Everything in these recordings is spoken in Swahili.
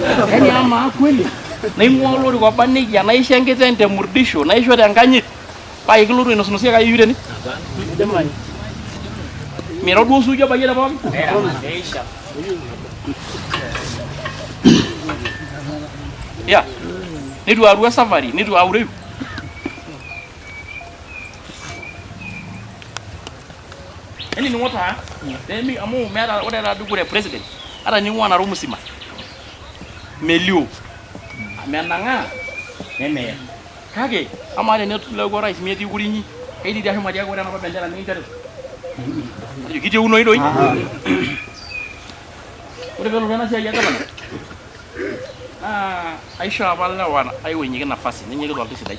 Yaani ama kweli. Naing'Ua Olorika oba Nija Naisho enkiteng te murdisho Naisho te Nkanyit paa Nikilotu ainosie Kayuyu tene. Mira duo suuji obayie pookin. Ya. Nitu arua safari, nitu aureu. Yaani ni ngota mimi amu meeta ore ta dukure president ata Naing'Ua naro musima. Melio. Amenang'a nemeya. Kake ama teneleuko rais metii kurinyi. Keidi ashomo atiaki ore enapa bendera nikinchori. Ajo kiteuno doi. Ore pelo ena siai ya gavana. Aisho apa lewa aiwenyeki nafasi nenyeki toltu sidai.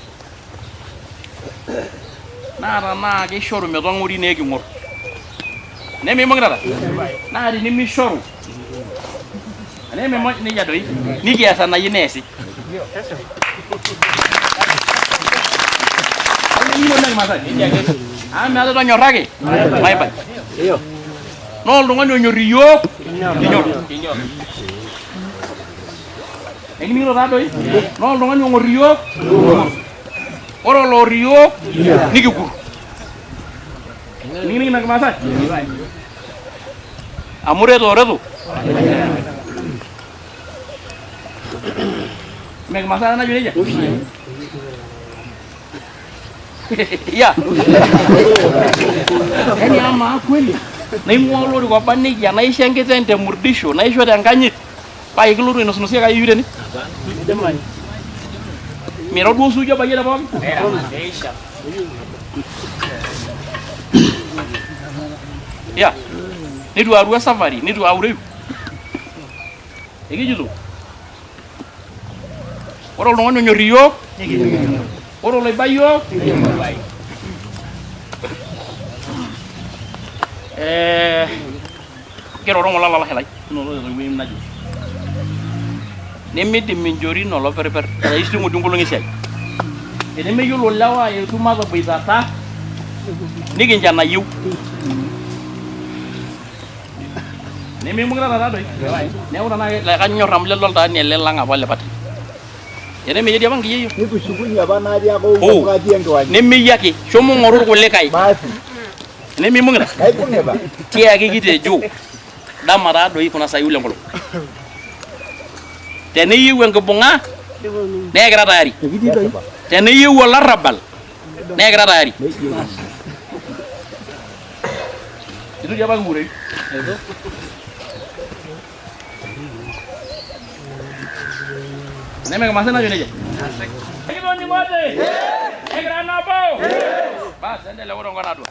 Naa keishoru metong'ori naa eking'or. Nemimong' tata. Naa tenimishoru. Nemimong' nejia doi. Nikias enayieu neesi. Meeta tonyorraki. Bye. Naa oltung'ani onyorr iyiok. Kinyorr. Ekining'ito taadoi. Naa oltung'ani ong'orr iyiok. Ore oloorr iyiok nikikurr. Nikining' ina Kimaasai? Amu reto. Mee Kimaasai najo nejia? Ya. Yaani ama kweli. Naing'Ua Olorika oba Nija Naisho enkiteng te murdisho Naisho te Nkanyit paa Nikilotu ainosie Kayuyu tene. Mira duo suuji obayie pookin. Ya. Nitu arua safari, nitu aureu. Ekijito. Ore oltung'ani onyorr iyiok ore oloiba iyiok Kero ng'ola olashe lai. Nemidim injorin oloperper. Eisting'u dii nkolong'i esiai. Tenemeyiolo lewa etu mataboitata nikincho enayieu. Nemimong' tata taadoi. Neeku tenaa kanyorr amu lelo oltaani ele lang' apa le party. Tenemeyie dii apa nkiyia. Nitushukunye apa natii ake oukati enkiwanja. Nemeyie ake. Shomo ng'oru irkulikae. Nemimong' ita. Kaibung'e ba. Tiaki kitejo. Dama taadoi kuna saai ule enkolong. Teneyieu enkibung'a nekira tayari. Teneyieu olarrabal nekira tayari. Itu dii apa king'urei. Neme Kimaasai najo nejia? Ekitoning'ote? Ekira nabo? Bas endelea ore enkop natua.